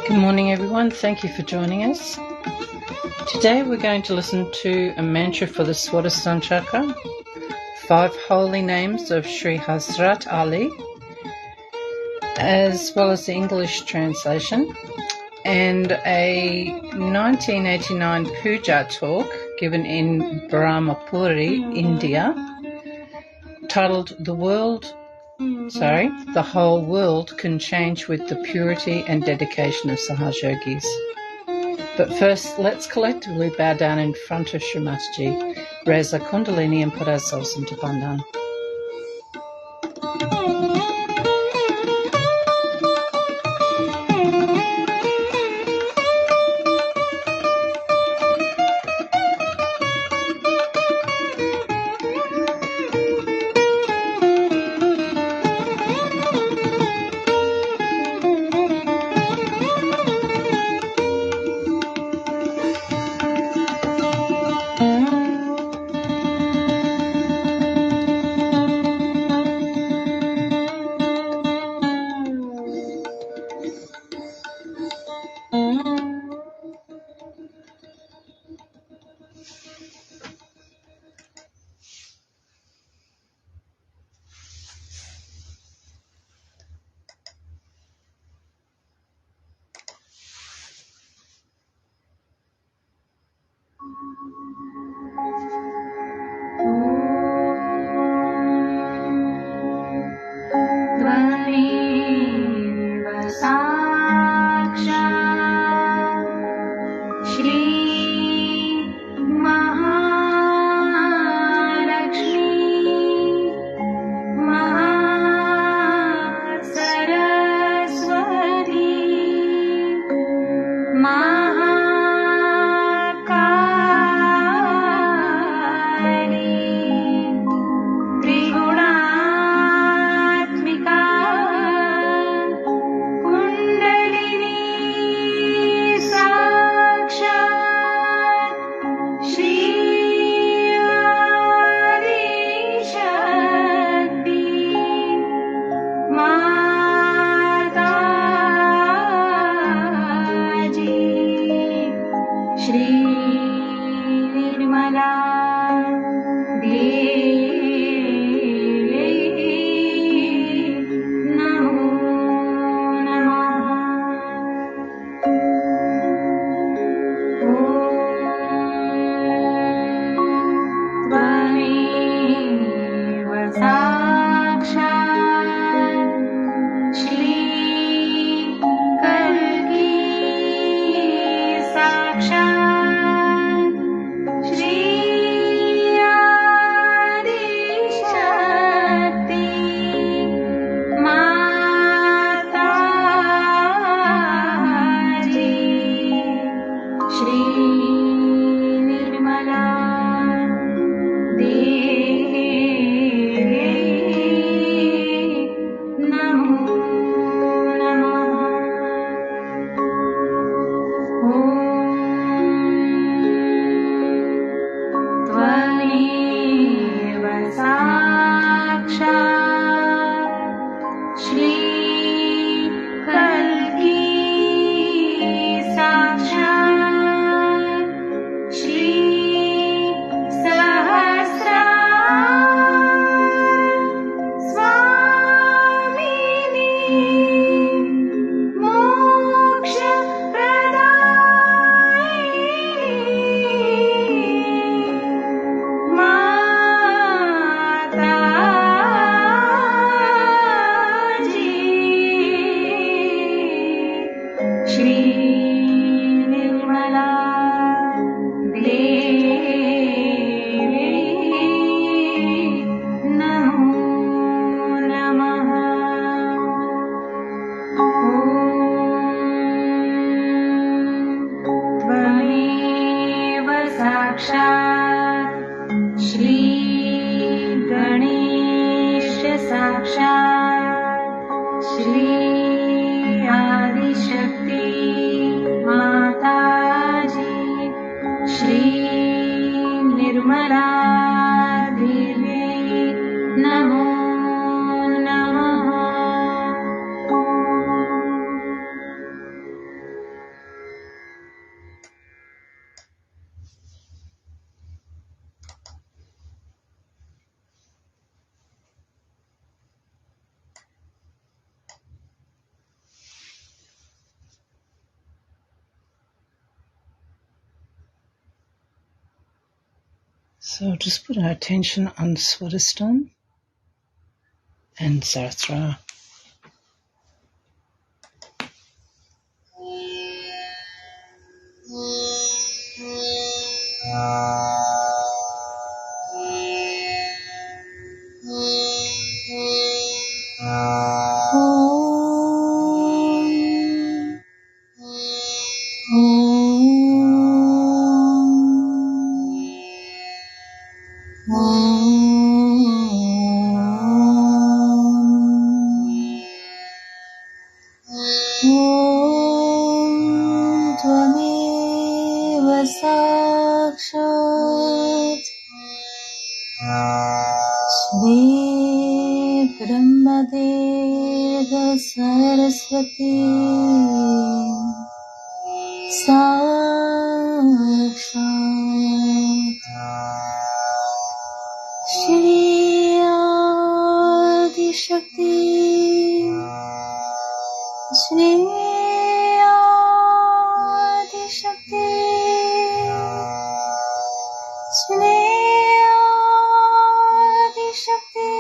Good morning, everyone. Thank you for joining us. Today we're going to listen to a mantra for the Swadhisthana Chakra, 5 holy names of Shri Hazrat Ali, as well as the English translation, and a 1989 puja talk given in Brahmapuri, India, titled The Whole World Can Change with the Purity and Dedication of Sahaja Yogis. But first, let's collectively bow down in front of Shri Mataji, raise our Kundalini and put ourselves into Bandhan. So just put our attention on Swadhisthana and Sahasrara. Saraswati साक्षात् Shri Adishakti Shri Adishakti Shri Adishakti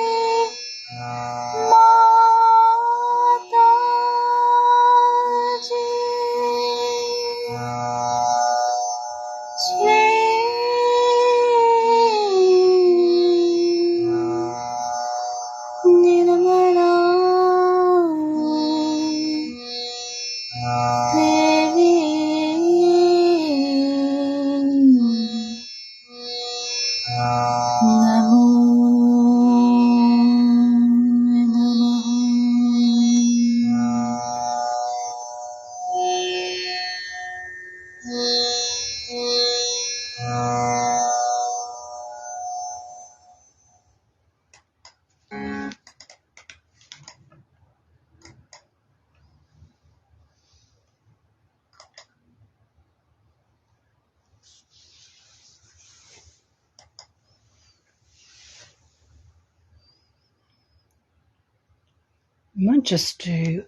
We might just do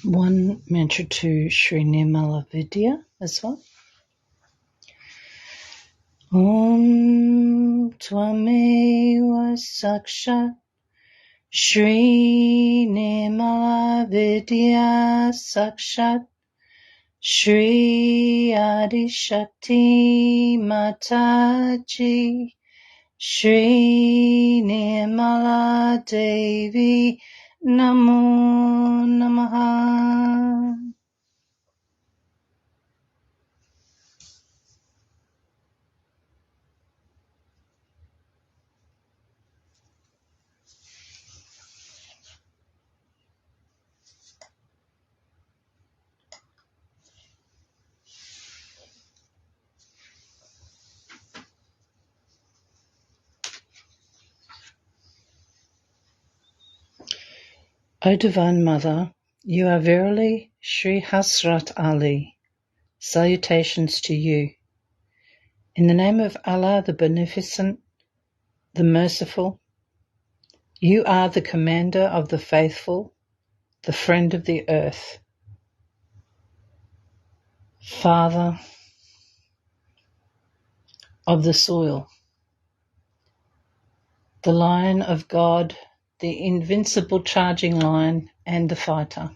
one mantra to Shri Nirmala Vidya as well. Om Tvameva Sakshat Shri Nirmala Vidya Sakshat Shri Adi Shakti Mataji Shri Nirmala Devi Namo Namaha. O Divine Mother, you are verily Shri Hasrat Ali. Salutations to you. In the name of Allah, the Beneficent, the Merciful, you are the Commander of the Faithful, the Friend of the Earth, Father of the soil, the Lion of God, the invincible charging lion and the fighter.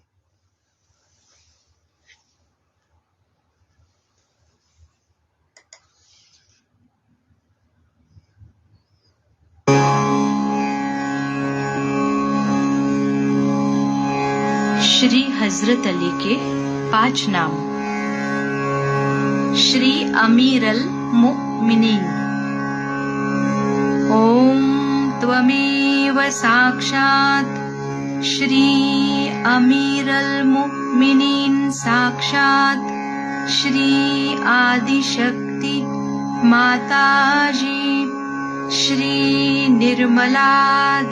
Shri हजरत अली के 5 नाम। श्री अमीर अल मुमिनीन। ओम त्वमेव साक्षात् श्री अमीर अल मुमिनीन साक्षात् श्री आदिशक्ति माताजी श्री निर्मला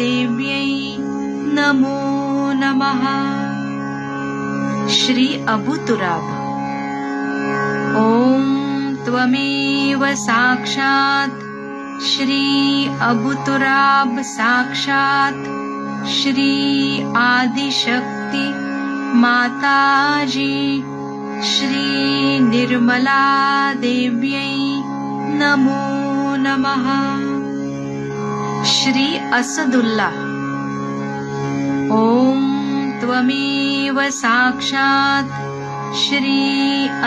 देव्यै नमो नमः। श्री अबू तुराब। ओम त्वमेव साक्षात् श्री अबू तुराब साक्षात् श्री आदिशक्ति माताजी श्री निर्मला देव्यै नमो नमः। श्री असदुल्लाह। ॐ त्वमेव साक्षात् श्री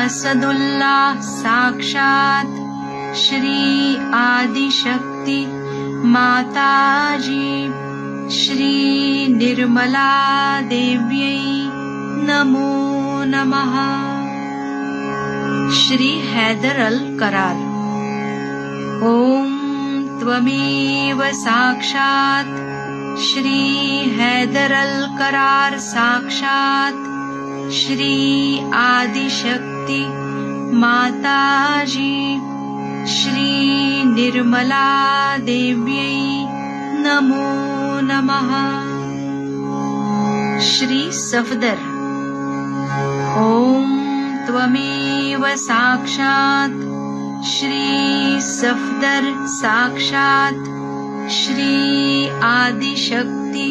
असदुल्लाह साक्षात् श्री आदिशक्ति माताजी श्री निर्मला देव्यै नमो नमः। श्री हैदर अल करार। ॐ त्वमेव साक्षात् श्री हैदर अल करार साक्षात् श्री आदिशक्ति माताजी श्री निर्मला देव्यै नमो नमः। श्री सफदर। ॐ त्वमेव साक्षात् श्री सफदर साक्षात् श्री आदिशक्ति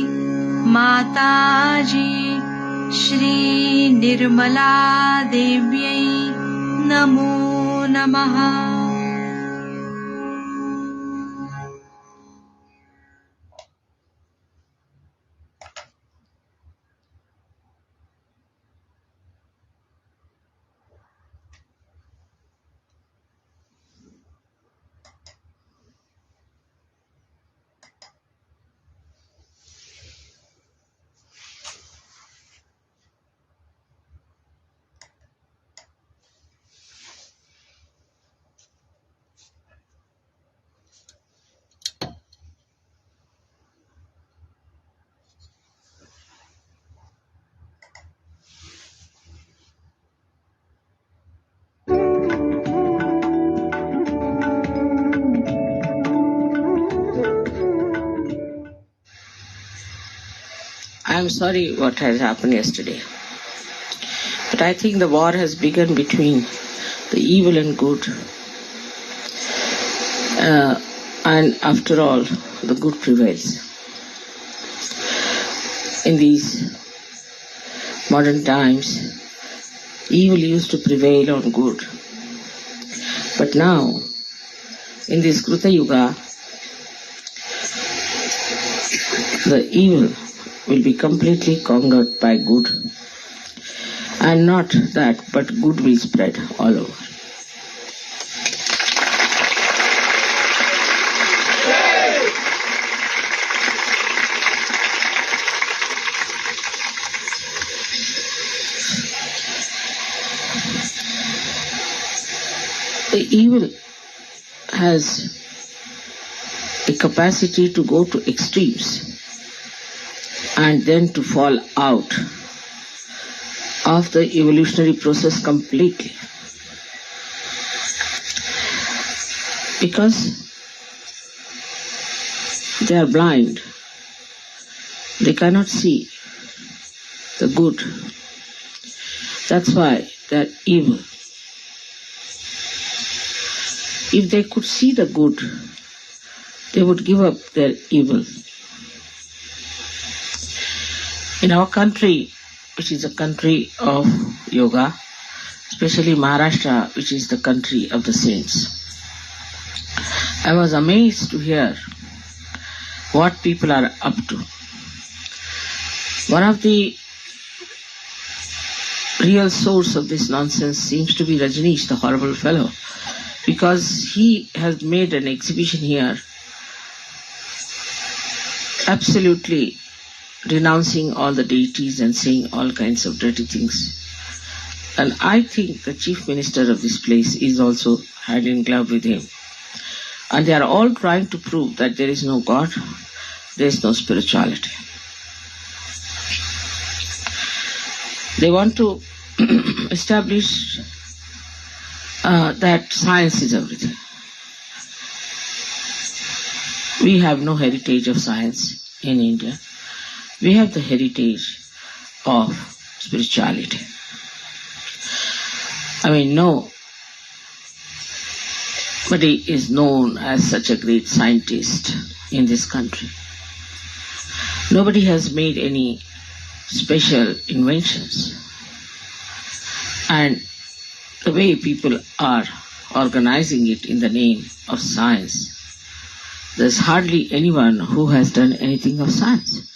माताजी श्री निर्मला देव्यै नमो नमः। I am sorry what has happened yesterday. But I think the war has begun between the evil and good. And after all, the good prevails. In these modern times, evil used to prevail on good. But now, in this Kruta Yuga, the evil will be completely conquered by good. And not that, but good will spread all over. The evil has the capacity to go to extremes and then to fall out of the evolutionary process completely. Because they are blind, they cannot see the good. That's why they are evil. If they could see the good, they would give up their evil. In our country, which is a country of yoga, especially Maharashtra, which is the country of the saints, I was amazed to hear what people are up to. One of the real source of this nonsense seems to be Rajneesh, the horrible fellow, because he has made an exhibition here absolutely renouncing all the deities and saying all kinds of dirty things. And I think the chief minister of this place is also hand in glove with him. And they are all trying to prove that there is no God, there is no spirituality. They want to establish that science is everything. We have no heritage of science in India. We have the heritage of spirituality. I mean, nobody is known as such a great scientist in this country. Nobody has made any special inventions. And the way people are organizing it in the name of science there's hardly anyone who has done anything of science.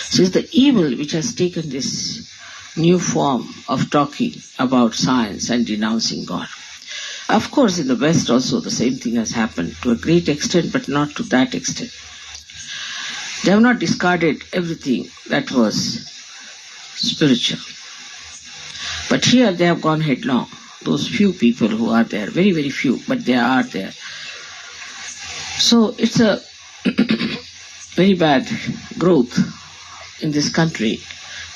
So it's the evil which has taken this new form of talking about science and denouncing God. Of course, in the West also the same thing has happened to a great extent, but not to that extent. They have not discarded everything that was spiritual. But here they have gone headlong. Those few people who are there, very, very few, but they are there. So it's a very bad growth in this country.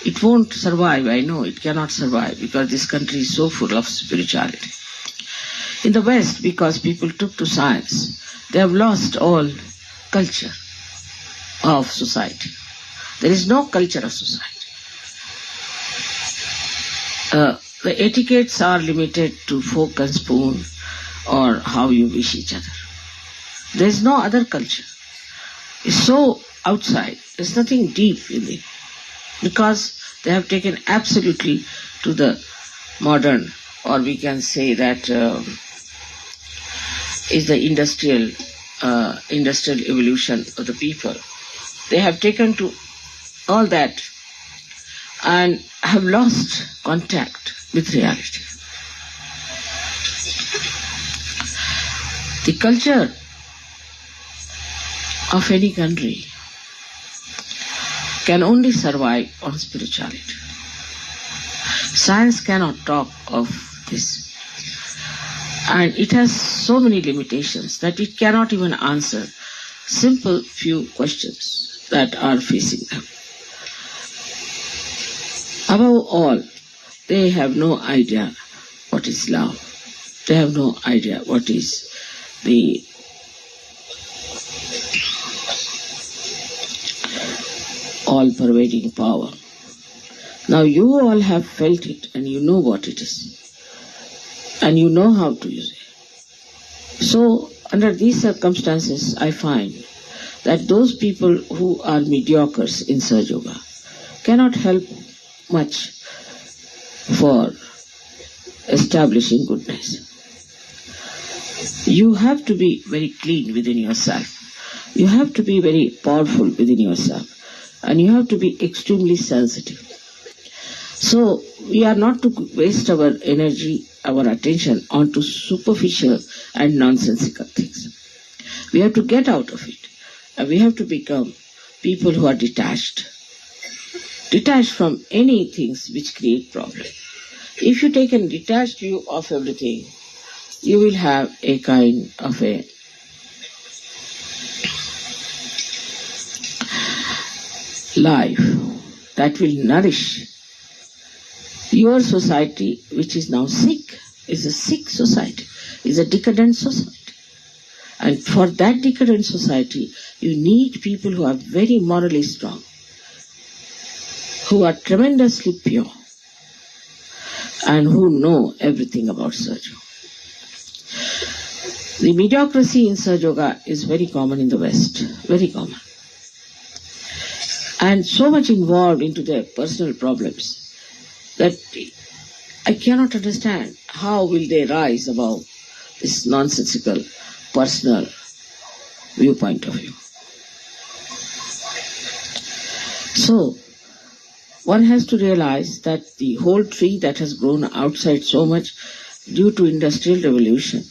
It won't survive, I know, it cannot survive because this country is so full of spirituality. In the West, because people took to science, they have lost all culture of society. There is no culture of society. The etiquettes are limited to fork and spoon or how you wish each other. There is no other culture. It's so outside. There's nothing deep in it. Because they have taken absolutely to the modern, or we can say that is the industrial evolution of the people. They have taken to all that and have lost contact with reality. The culture of any country can only survive on spirituality. Science cannot talk of this. And it has so many limitations that it cannot even answer simple few questions that are facing them. Above all, they have no idea what is love. They have no idea what is the all-pervading power. Now you all have felt it and you know what it is. And you know how to use it. So, under these circumstances, I find that those people who are mediocres in Sahaja Yoga cannot help much for establishing goodness. You have to be very clean within yourself. You have to be very powerful within yourself. And you have to be extremely sensitive. So, we are not to waste our energy, our attention onto superficial and nonsensical things. We have to get out of it. And we have to become people who are detached. Detached from any things which create problem. If you take a detached view of everything, you will have a kind of a life that will nourish your society, which is now sick, is a sick society, is a decadent society. And for that decadent society, you need people who are very morally strong, who are tremendously pure, and who know everything about Sahaja. The mediocrity in Sahaja Yoga is very common in the West, very common. And so much involved into their personal problems that I cannot understand how will they rise above this nonsensical personal viewpoint of view. So, one has to realize that the whole tree that has grown outside so much due to industrial revolution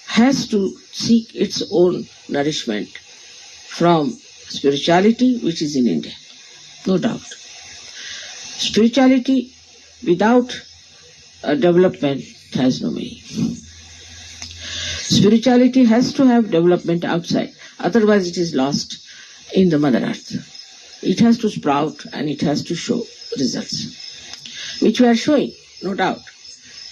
has to seek its own nourishment from spirituality which is in India, no doubt. Spirituality without development has no meaning. Spirituality has to have development outside, otherwise it is lost in the Mother Earth. It has to sprout and it has to show results, which we are showing, no doubt.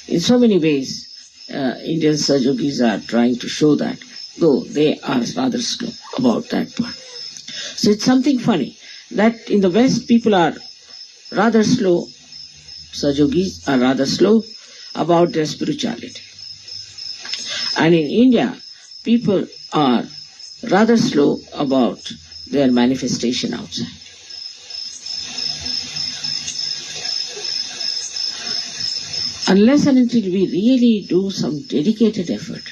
In so many ways, Indian Sahaja Yogis are trying to show that, though they are rather slow about that part. So it's something funny that in the West people are rather slow, Sahaja Yogis are rather slow about their spirituality. And in India, people are rather slow about their manifestation outside. Unless and until we really do some dedicated effort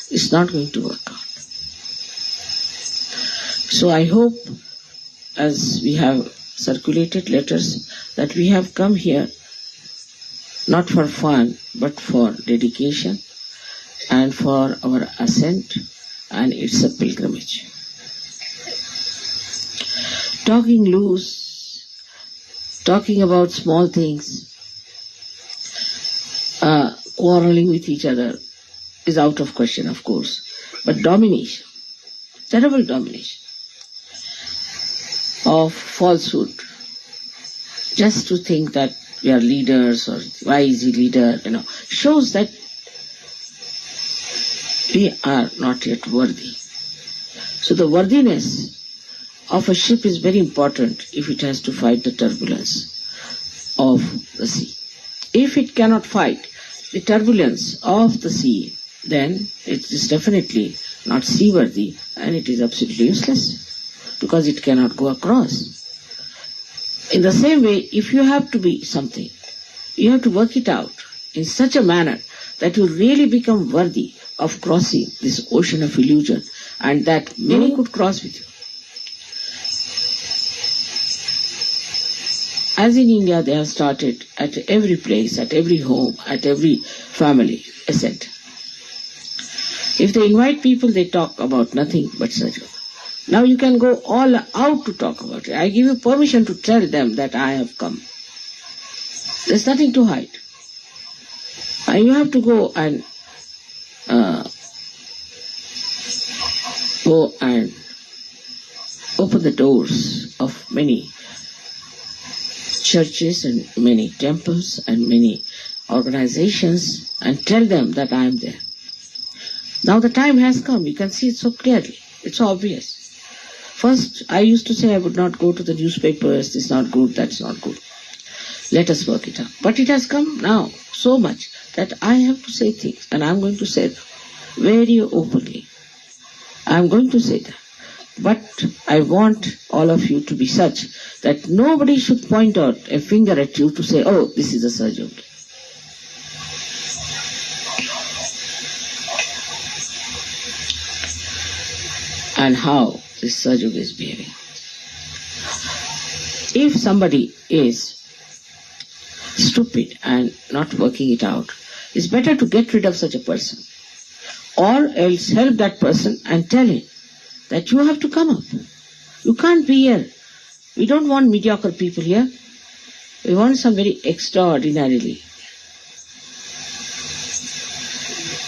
it's not going to work out. So I hope, as we have circulated letters, that we have come here not for fun, but for dedication and for our ascent, and it's a pilgrimage. Talking loose, talking about small things, quarreling with each other is out of question, of course. But domination, terrible domination of falsehood, just to think that we are leaders, or why is he leader, shows that we are not yet worthy. So the worthiness of a ship is very important if it has to fight the turbulence of the sea. If it cannot fight the turbulence of the sea, then it is definitely not seaworthy, and it is absolutely useless because it cannot go across. In the same way, if you have to be something, you have to work it out in such a manner that you really become worthy of crossing this ocean of illusion, and that many could cross with you. As in India, they have started at every place, at every home, at every family, ascent. If they invite people, they talk about nothing but Sahaja. Now you can go all out to talk about it. I give you permission to tell them that I have come. There's nothing to hide. And you have to go and open the doors of many churches and many temples and many organizations and tell them that I am there. Now the time has come. You can see it so clearly. It's obvious. First, I used to say I would not go to the newspapers. This is not good, that's not good. Let us work it out. But it has come now so much that I have to say things, and I'm going to say them very openly. I'm going to say that. But I want all of you to be such that nobody should point out a finger at you to say, oh, this is a Sahaja. And how this Sahaja is behaving. If somebody is stupid and not working it out, it's better to get rid of such a person, or else help that person and tell him that you have to come up. You can't be here. We don't want mediocre people here. We want some very extraordinarily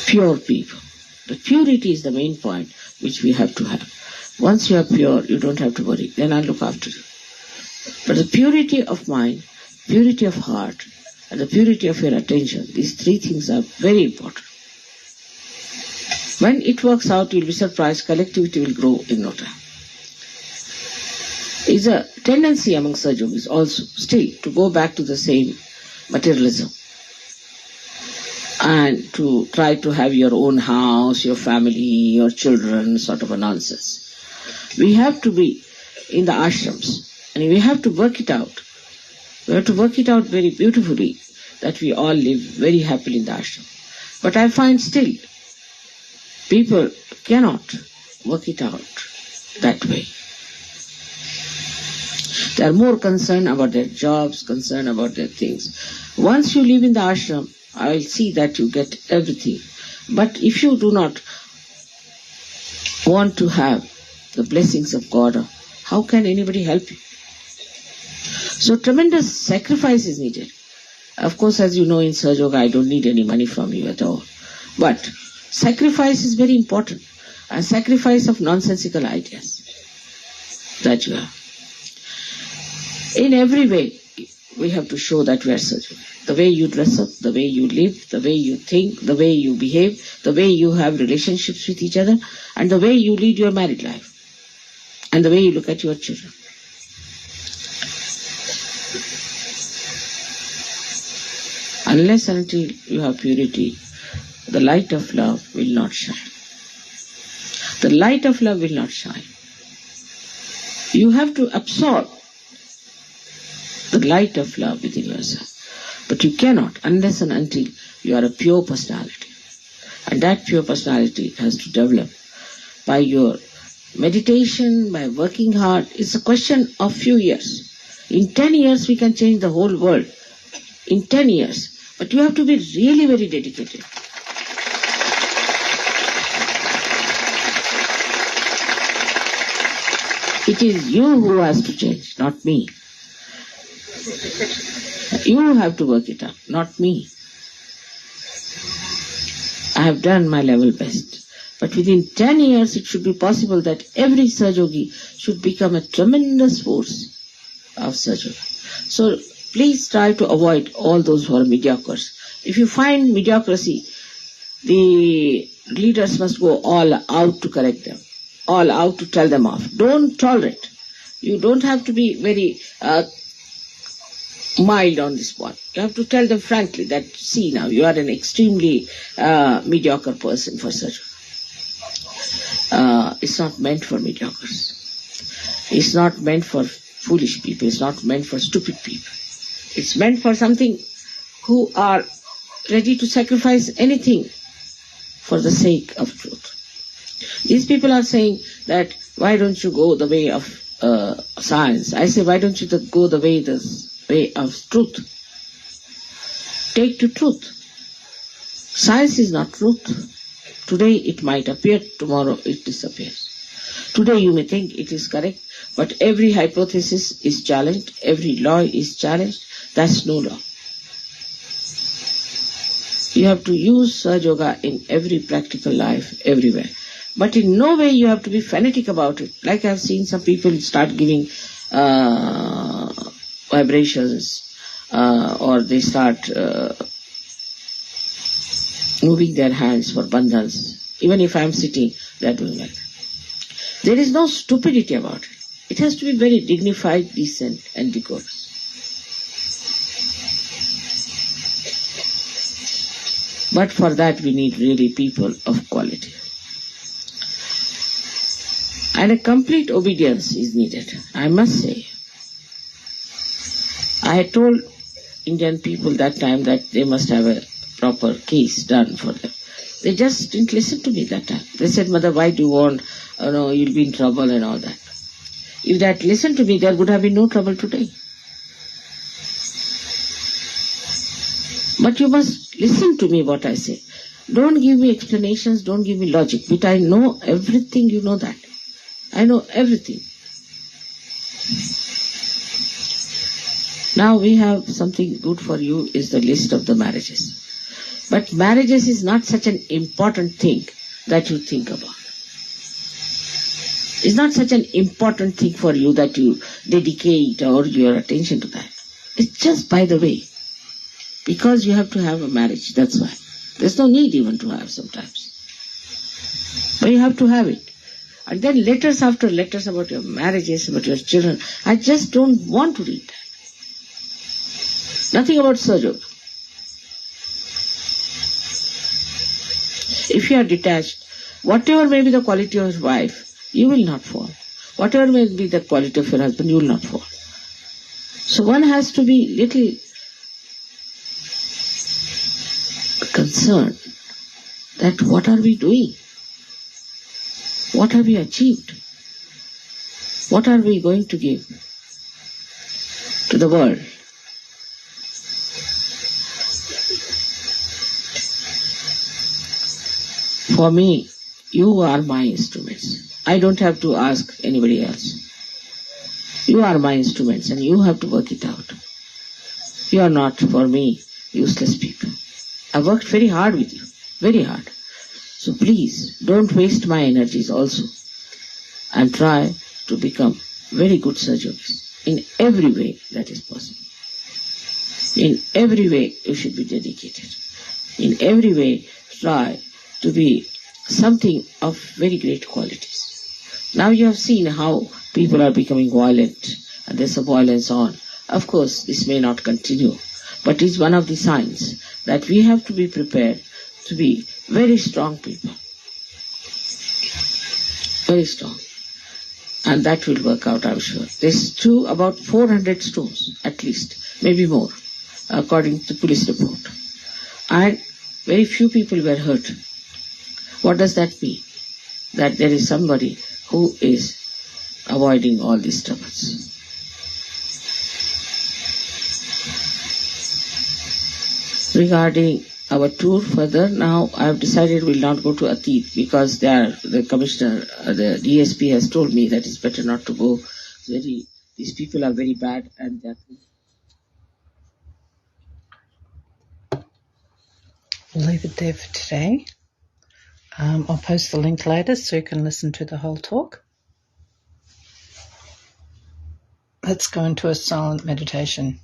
pure people. But purity is the main point which we have to have. Once you are pure, you don't have to worry. Then I'll look after you. But the purity of mind, purity of heart, and the purity of your attention, these three things are very important. When it works out, you'll be surprised, collectivity will grow in no time. It's a tendency among Sahaja Yogis also still to go back to the same materialism and to try to have your own house, your family, your children, sort of a nonsense. We have to be in the ashrams, and we have to work it out. We have to work it out very beautifully, that we all live very happily in the ashram. But I find still, people cannot work it out that way. They are more concerned about their jobs, concerned about their things. Once you live in the ashram, I will see that you get everything. But if you do not want to have the blessings of God, how can anybody help you? So tremendous sacrifice is needed. Of course, as you know, in Sahaja Yoga, I don't need any money from you at all. But sacrifice is very important. A sacrifice of nonsensical ideas that you have. In every way, we have to show that we are Sahaja Yoga. The way you dress up, the way you live, the way you think, the way you behave, the way you have relationships with each other, and the way you lead your married life, and the way you look at your children. Unless and until you have purity, the light of love will not shine. The light of love will not shine. You have to absorb the light of love within yourself. But you cannot unless and until you are a pure personality. And that pure personality has to develop by your meditation, by working hard. It's a question of few years. In 10 years, we can change the whole world. In 10 years. But you have to be really very dedicated. It is you who has to change, not me. You have to work it out, not me. I have done my level best. But within 10 years, it should be possible that every Sahaja should become a tremendous force of Sahaja. So please try to avoid all those who are mediocres. If you find mediocrity, the leaders must go all out to correct them, all out to tell them off. Don't tolerate. You don't have to be very mild on this one. You have to tell them frankly that, see now, you are an extremely mediocre person for Sahaja. It's not meant for mediocres. It's not meant for foolish people. It's not meant for stupid people. It's meant for something who are ready to sacrifice anything for the sake of truth. These people are saying that, why don't you go the way of science? I say, why don't you go the way of truth? Take to truth. Science is not truth. Today it might appear, tomorrow it disappears. Today you may think it is correct, but every hypothesis is challenged, every law is challenged. That's no law. You have to use Sahaja Yoga in every practical life, everywhere. But in no way you have to be fanatic about it. Like I've seen some people start giving vibrations, or they start moving their hands for bandhans. Even if I'm sitting, they're doing like that. There is no stupidity about it. It has to be very dignified, decent, and decorous. But for that we need really people of quality. And a complete obedience is needed, I must say. I had told Indian people that time that they must have a proper case done for them. They just didn't listen to me that time. They said, Mother, why do you want, you'll be in trouble and all that. If they had listened to me, there would have been no trouble today. But you must listen to me what I say. Don't give me explanations, don't give me logic. But I know everything, you know that. I know everything. Now we have something good for you, is the list of the marriages. But marriages is not such an important thing that you think about. It's not such an important thing for you that you dedicate all your attention to that. It's just by the way. Because you have to have a marriage, that's why. There's no need even to have sometimes. But you have to have it. And then letters after letters about your marriages, about your children. I just don't want to read that. Nothing about Sahaja. If you are detached, whatever may be the quality of your wife, you will not fall. Whatever may be the quality of your husband, you will not fall. So one has to be little concerned that what are we doing? What have we achieved? What are we going to give to the world? For me, you are my instruments. I don't have to ask anybody else. You are my instruments and you have to work it out. You are not, for me, useless people. I worked very hard with you, very hard. So please, don't waste my energies also. And try to become very good Sahajogis in every way that is possible. In every way you should be dedicated. In every way try to be something of very great qualities. Now you have seen how people are becoming violent and there's a violence on. Of course, this may not continue, but it's one of the signs that we have to be prepared to be very strong people. Very strong. And that will work out, I'm sure. There's about 400 stones, at least, maybe more, according to the police report. And very few people were hurt. What does that mean? That there is somebody who is avoiding all these troubles. Regarding our tour further, now I have decided we will not go to Atit because the commissioner, the DSP has told me that it's better not to go. These people are very bad and they're... We'll leave it there for today. I'll post the link later so you can listen to the whole talk. Let's go into a silent meditation.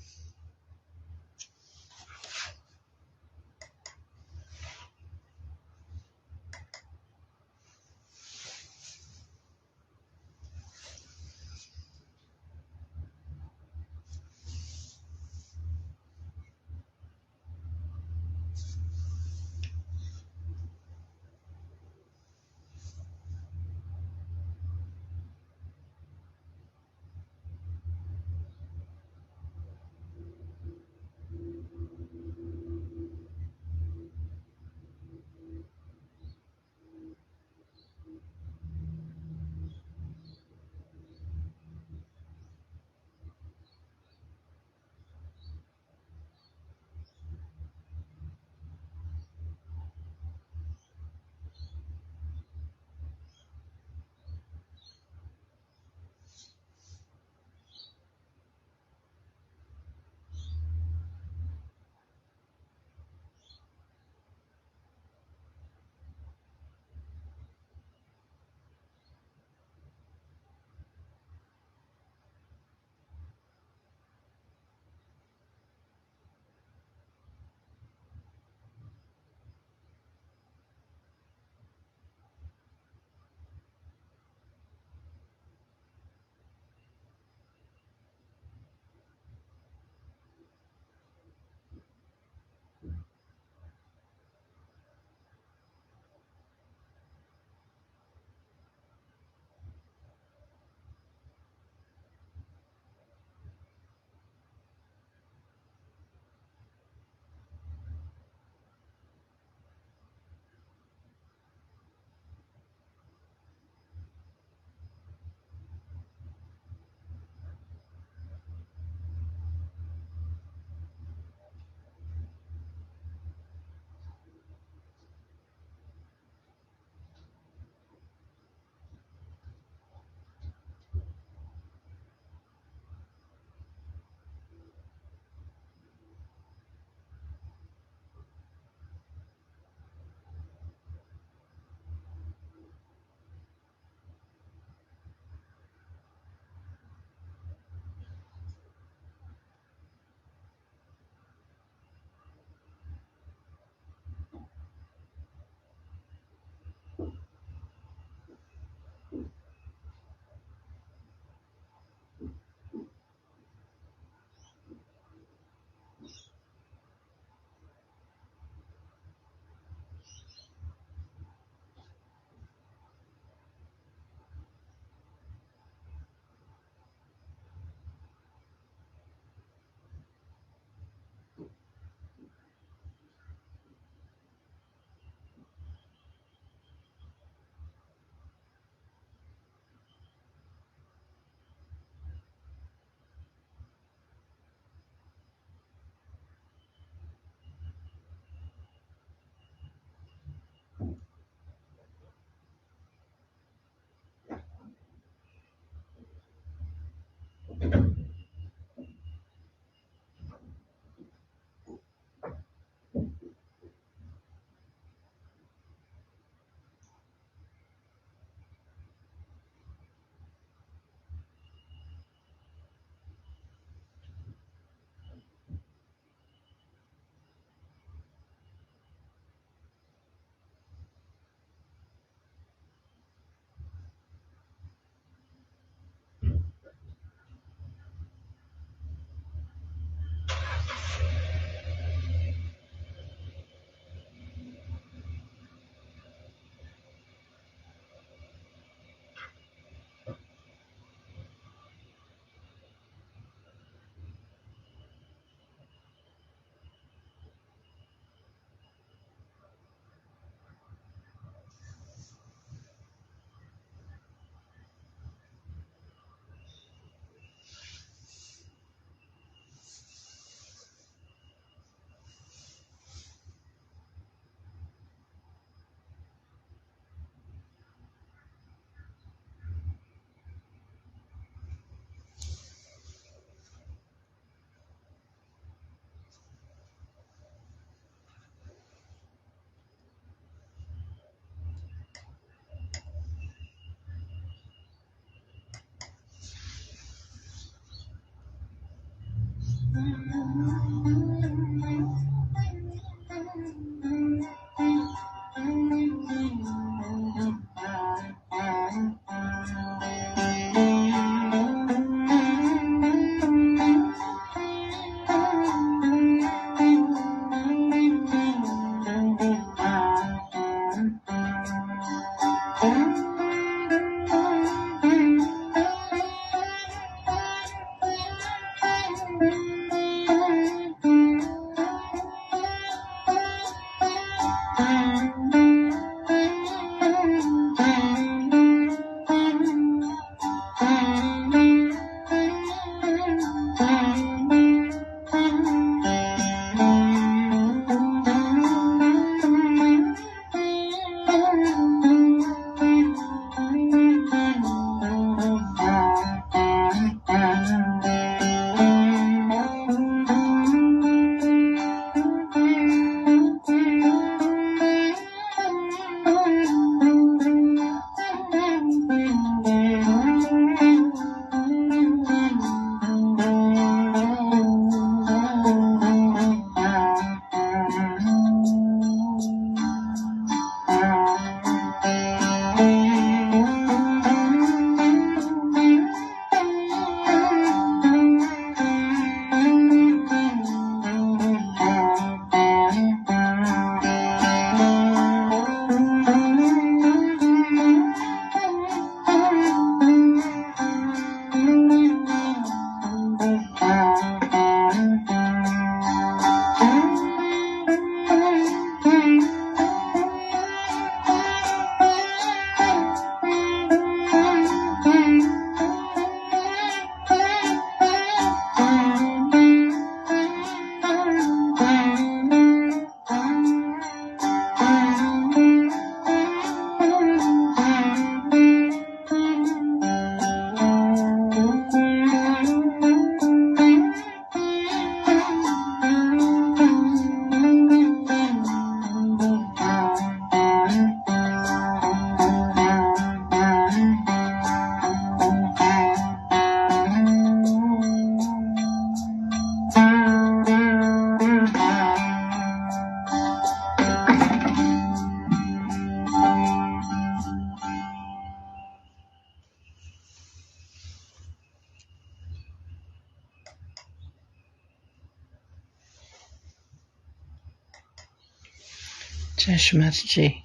Jai Shri Mataji.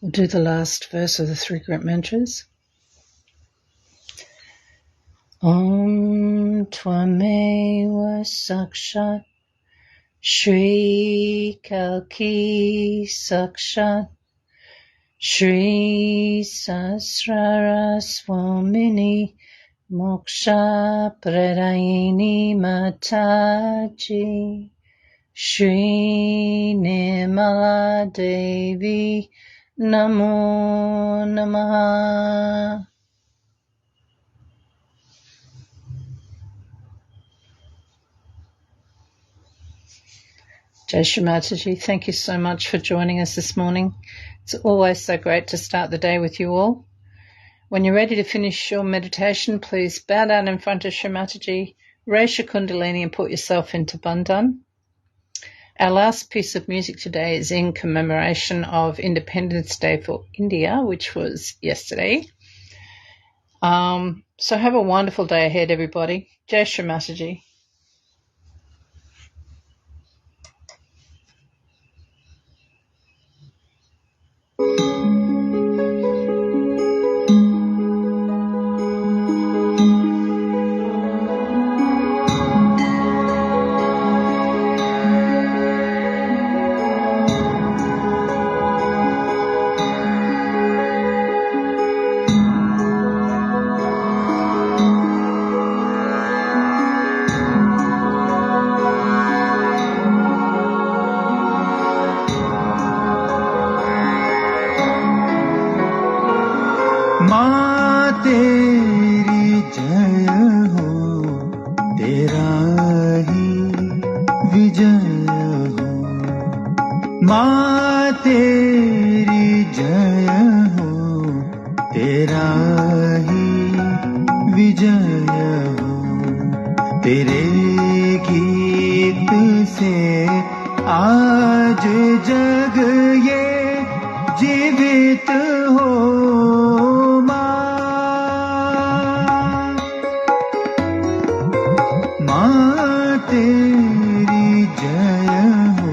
We'll do the last verse of the three group mantras. Om Tvameva Sakshat Shri Kalki Sakshat Shri Sasrara Swamini Moksha Pradayini Mataji Shri Nirmala Devi Namo Namaha. Jai Shri Mataji, thank you so much for joining us this morning. It's always so great to start the day with you all. When you're ready to finish your meditation, please bow down in front of Shri Mataji, raise your kundalini and put yourself into Bandhan. Our last piece of music today is in commemoration of Independence Day for India, which was yesterday. So have a wonderful day ahead, everybody. Jai Shri Mataji. तेरे की तेरी जय हो,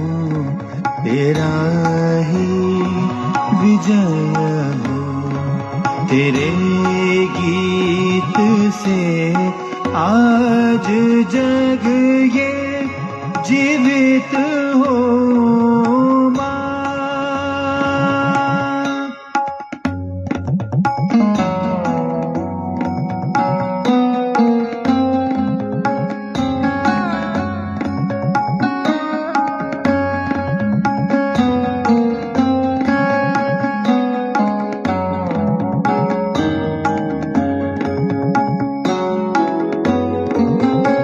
तेरा ही विजय हो। तेरे गीत से आज जग ये जीवित हो माँ।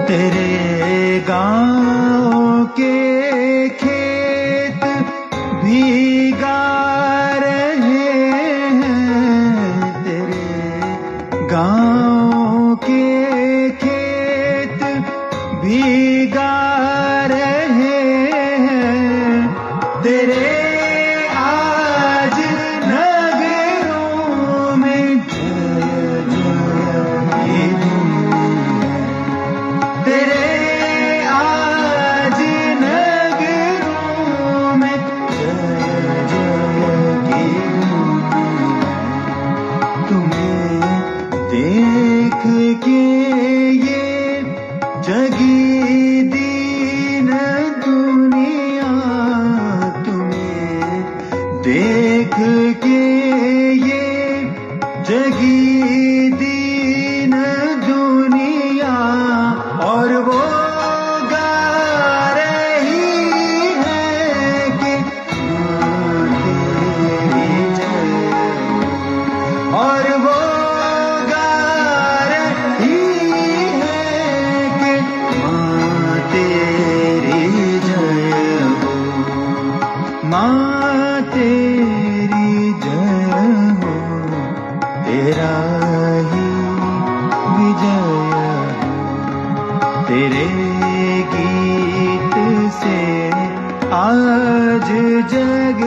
तेरे गाँव के खेत भीगा रहे हैं, तेरे गाँव के खेत भीगा रहे हैं। तेरे आज नगरों में जय जय की धूम है। तेरे आज नगरों में जय जय की धूम है। तुम्हें देख के ये जगी दीन दुनिया, तुम्हें देख के ये जगी दीन दुनिया, और वो गा रही है कि माँ तेरी जय, और वो गा रही है कि माँ तेरी जय हो, माँ तेरी जय हो, तेरा ही विजय हो। तेरे गीत से आज जग